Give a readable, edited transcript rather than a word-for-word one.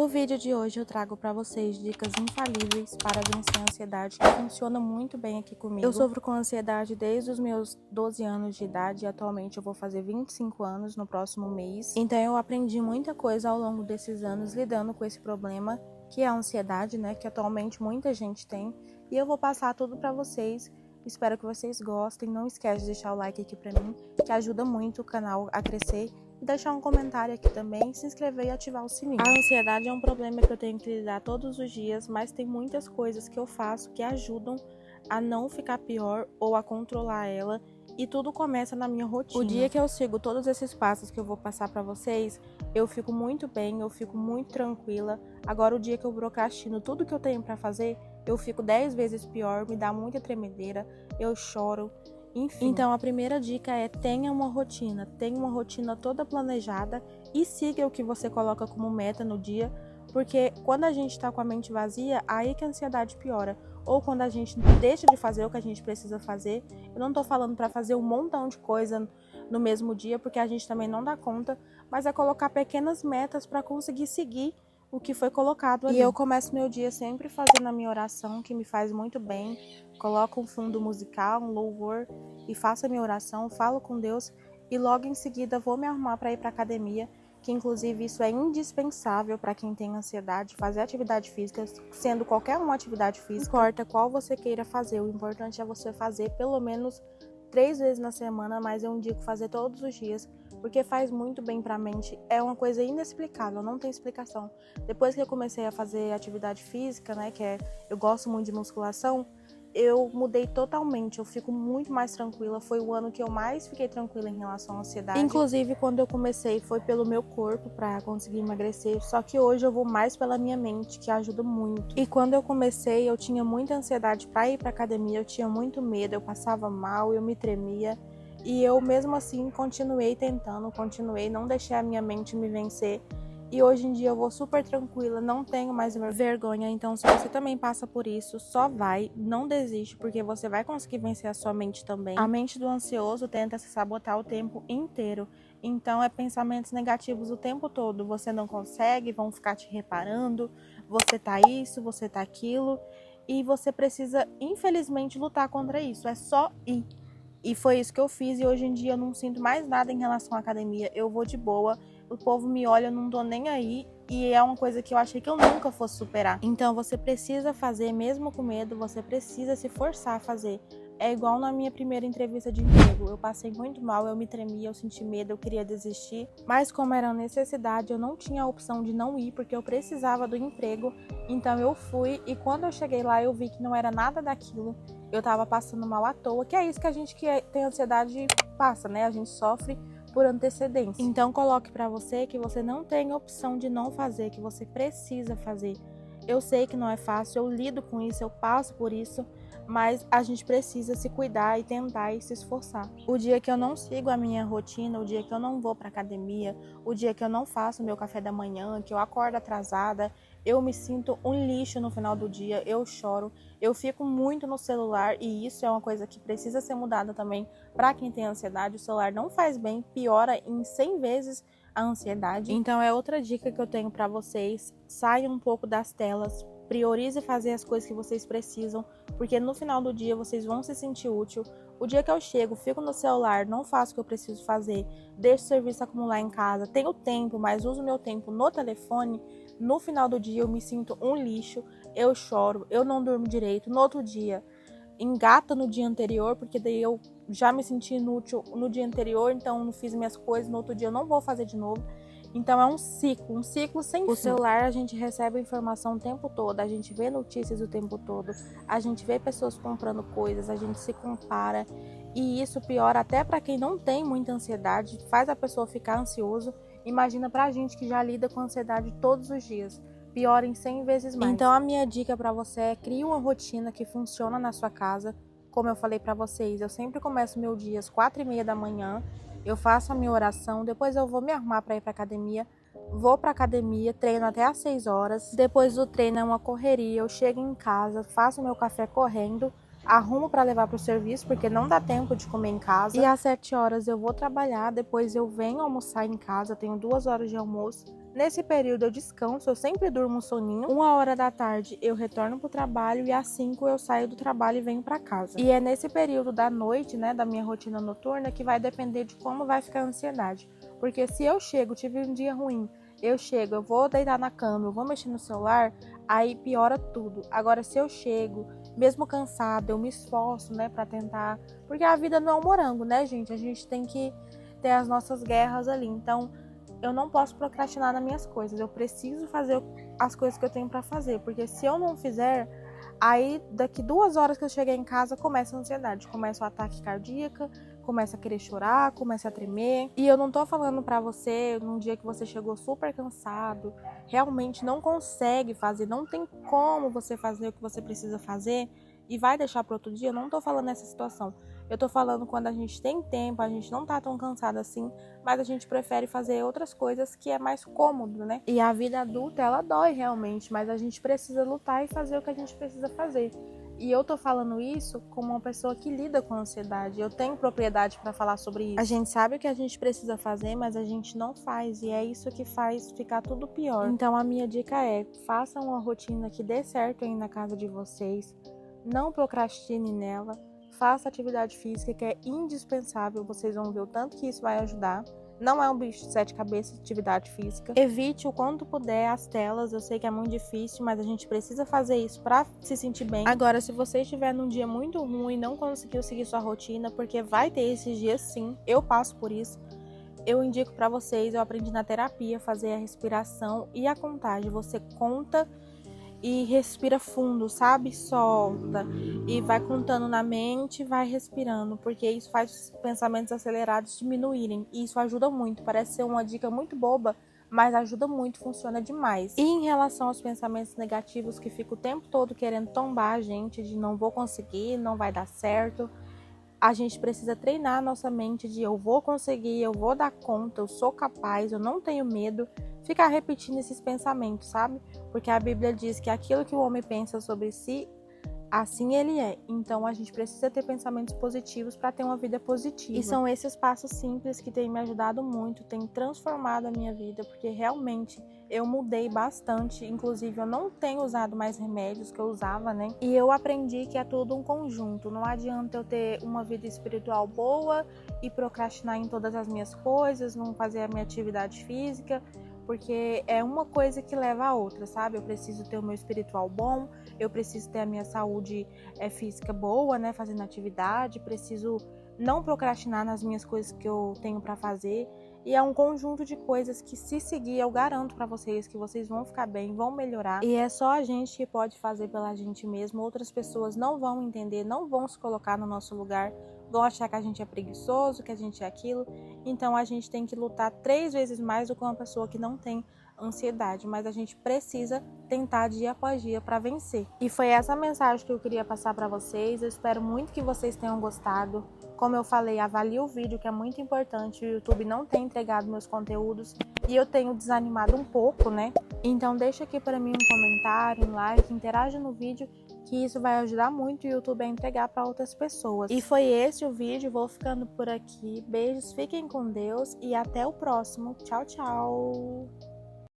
No vídeo de hoje eu trago para vocês dicas infalíveis para vencer a ansiedade que funciona muito bem aqui comigo. Eu sofro com ansiedade desde os meus 12 anos de idade e atualmente eu vou fazer 25 anos no próximo mês. Então eu aprendi muita coisa ao longo desses anos lidando com esse problema que é a ansiedade, né, que atualmente muita gente tem, e eu vou passar tudo para vocês. Espero que vocês gostem. Não esquece de deixar o like aqui para mim, que ajuda muito o canal a crescer. E deixar um comentário aqui também, se inscrever e ativar o sininho. A ansiedade é um problema que eu tenho que lidar todos os dias, mas tem muitas coisas que eu faço que ajudam a não ficar pior ou a controlar ela. E tudo começa na minha rotina. O dia que eu sigo todos esses passos que eu vou passar pra vocês, eu fico muito bem, eu fico muito tranquila. Agora o dia que eu procrastino tudo que eu tenho pra fazer, eu fico 10 vezes pior, me dá muita tremedeira, eu choro. Enfim. Então a primeira dica é tenha uma rotina toda planejada e siga o que você coloca como meta no dia, porque quando a gente está com a mente vazia, aí que a ansiedade piora. Ou quando a gente deixa de fazer o que a gente precisa fazer. Eu não estou falando para fazer um montão de coisa no mesmo dia, porque a gente também não dá conta, mas é colocar pequenas metas para conseguir seguir o que foi colocado ali. E eu começo meu dia sempre fazendo a minha oração, que me faz muito bem. Coloco um fundo musical, um louvor e faço a minha oração, falo com Deus e logo em seguida vou me arrumar para ir para academia, que inclusive isso é indispensável para quem tem ansiedade, fazer atividade física, sendo qualquer uma atividade física. Não importa qual você queira fazer, o importante é você fazer pelo menos 3 vezes na semana, mas eu indico fazer todos os dias, porque faz muito bem para a mente. É uma coisa inexplicável, não tem explicação. Depois que eu comecei a fazer atividade física, né, eu gosto muito de musculação, eu mudei totalmente, eu fico muito mais tranquila. Foi o ano que eu mais fiquei tranquila em relação à ansiedade. Inclusive, quando eu comecei, foi pelo meu corpo para conseguir emagrecer, só que hoje eu vou mais pela minha mente, que ajuda muito. E quando eu comecei, eu tinha muita ansiedade para ir para academia, eu tinha muito medo, eu passava mal, eu me tremia. E eu mesmo assim continuei tentando, não deixei a minha mente me vencer. E hoje em dia eu vou super tranquila, não tenho mais vergonha. Então se você também passa por isso, só vai, não desiste, porque você vai conseguir vencer a sua mente também. A mente do ansioso tenta se sabotar o tempo inteiro. Então é pensamentos negativos o tempo todo. Você não consegue, vão ficar te reparando, você tá isso, você tá aquilo. E você precisa, infelizmente, lutar contra isso. É só ir. E foi isso que eu fiz e hoje em dia eu não sinto mais nada em relação à academia. Eu vou de boa, o povo me olha, eu não tô nem aí. E é uma coisa que eu achei que eu nunca fosse superar. Então você precisa fazer, mesmo com medo, você precisa se forçar a fazer. É igual na minha primeira entrevista de emprego. Eu passei muito mal, eu me tremia, eu senti medo, eu queria desistir. Mas como era necessidade, eu não tinha a opção de não ir, porque eu precisava do emprego. Então eu fui e quando eu cheguei lá eu vi que não era nada daquilo. Eu tava passando mal à toa, que é isso que a gente que tem ansiedade passa, né? A gente sofre por antecedência. Então coloque pra você que você não tem opção de não fazer, que você precisa fazer. Eu sei que não é fácil, eu lido com isso, eu passo por isso, mas a gente precisa se cuidar e tentar e se esforçar. O dia que eu não sigo a minha rotina, o dia que eu não vou pra academia, o dia que eu não faço meu café da manhã, que eu acordo atrasada, eu me sinto um lixo no final do dia, eu choro, eu fico muito no celular e isso é uma coisa que precisa ser mudada também para quem tem ansiedade. O celular não faz bem, piora em 100 vezes a ansiedade. Então é outra dica que eu tenho para vocês, saiam um pouco das telas, priorize fazer as coisas que vocês precisam, porque no final do dia vocês vão se sentir útil. O dia que eu chego, fico no celular, não faço o que eu preciso fazer, deixo o serviço acumular em casa, tenho tempo, mas uso meu tempo no telefone, no final do dia eu me sinto um lixo, eu choro, eu não durmo direito, no outro dia engata no dia anterior, porque daí eu já me senti inútil no dia anterior, então não fiz minhas coisas, no outro dia eu não vou fazer de novo. Então é um ciclo sem fim. O celular a gente recebe informação o tempo todo, a gente vê notícias o tempo todo, a gente vê pessoas comprando coisas, a gente se compara e isso piora até para quem não tem muita ansiedade, faz a pessoa ficar ansioso. Imagina pra gente que já lida com ansiedade todos os dias, piora em 100 vezes mais. Então a minha dica para você é crie uma rotina que funciona na sua casa. Como eu falei para vocês, eu sempre começo meu dia às 4h30 da manhã. Eu faço a minha oração, depois eu vou me arrumar para ir para academia. Vou para academia, treino até às 6 horas. Depois do treino é uma correria, eu chego em casa, faço meu café correndo, arrumo para levar para o serviço, porque não dá tempo de comer em casa. E às 7 horas eu vou trabalhar, depois eu venho almoçar em casa, tenho 2 horas de almoço. Nesse período eu descanso, eu sempre durmo um soninho. 1 hora da tarde eu retorno pro trabalho e às 5 eu saio do trabalho e venho para casa. E é nesse período da noite, né, da minha rotina noturna, que vai depender de como vai ficar a ansiedade. Porque se eu chego, tive um dia ruim, eu vou deitar na cama, eu vou mexer no celular, aí piora tudo. Agora, se eu chego, mesmo cansada, eu me esforço, né, para tentar. Porque a vida não é um morango, né, gente? A gente tem que ter as nossas guerras ali. Então, eu não posso procrastinar nas minhas coisas. Eu preciso fazer as coisas que eu tenho para fazer. Porque se eu não fizer, aí daqui 2 horas que eu cheguei em casa, começa a ansiedade. Começa o ataque cardíaco, começa a querer chorar, começa a tremer. E eu não tô falando pra você num dia que você chegou super cansado, realmente não consegue fazer, não tem como você fazer o que você precisa fazer e vai deixar para outro dia. Eu não tô falando nessa situação. Eu tô falando quando a gente tem tempo, a gente não tá tão cansado assim, mas a gente prefere fazer outras coisas que é mais cômodo, né? E a vida adulta, ela dói realmente, mas a gente precisa lutar e fazer o que a gente precisa fazer. E eu tô falando isso como uma pessoa que lida com ansiedade. Eu tenho propriedade para falar sobre isso. A gente sabe o que a gente precisa fazer, mas a gente não faz. E é isso que faz ficar tudo pior. Então a minha dica é: façam uma rotina que dê certo aí na casa de vocês. Não procrastine nela. Faça atividade física, que é indispensável. Vocês vão ver o tanto que isso vai ajudar. Não é um bicho de 7 cabeças, atividade física. Evite o quanto puder as telas. Eu sei que é muito difícil, mas a gente precisa fazer isso para se sentir bem. Agora, se você estiver num dia muito ruim e não conseguiu seguir sua rotina, porque vai ter esses dias sim, eu passo por isso, eu indico para vocês, eu aprendi na terapia, fazer a respiração e a contagem. Você conta e respira fundo, sabe? Solta. E vai contando na mente, vai respirando, porque isso faz os pensamentos acelerados diminuírem. E isso ajuda muito. Parece ser uma dica muito boba, mas ajuda muito, funciona demais. E em relação aos pensamentos negativos que ficam o tempo todo querendo tombar a gente, de não vou conseguir, não vai dar certo, a gente precisa treinar a nossa mente de eu vou conseguir, eu vou dar conta, eu sou capaz, eu não tenho medo. Ficar repetindo esses pensamentos, sabe? Porque a Bíblia diz que aquilo que o homem pensa sobre si, assim ele é. Então a gente precisa ter pensamentos positivos para ter uma vida positiva. E são esses passos simples que têm me ajudado muito, têm transformado a minha vida, porque realmente eu mudei bastante. Inclusive eu não tenho usado mais remédios que eu usava, né? E eu aprendi que é tudo um conjunto. Não adianta eu ter uma vida espiritual boa e procrastinar em todas as minhas coisas, não fazer a minha atividade física, porque é uma coisa que leva a outra, sabe? Eu preciso ter o meu espiritual bom, eu preciso ter a minha saúde física boa, né? Fazendo atividade, preciso não procrastinar nas minhas coisas que eu tenho para fazer. E é um conjunto de coisas que, se seguir, eu garanto para vocês que vocês vão ficar bem, vão melhorar. E é só a gente que pode fazer pela gente mesmo. Outras pessoas não vão entender, não vão se colocar no nosso lugar, vão achar que a gente é preguiçoso, que a gente é aquilo. Então a gente tem que lutar 3 vezes mais do que uma pessoa que não tem ansiedade, mas a gente precisa tentar dia após dia para vencer. E foi essa mensagem que eu queria passar para vocês. Eu espero muito que vocês tenham gostado. Como eu falei, avalie o vídeo, que é muito importante. O YouTube não tem entregado meus conteúdos e eu tenho desanimado um pouco, né? Então deixa aqui para mim um comentário, um like, interaja no vídeo, que isso vai ajudar muito o YouTube a entregar para outras pessoas. E foi esse o vídeo, vou ficando por aqui. Beijos, fiquem com Deus e até o próximo. Tchau, tchau!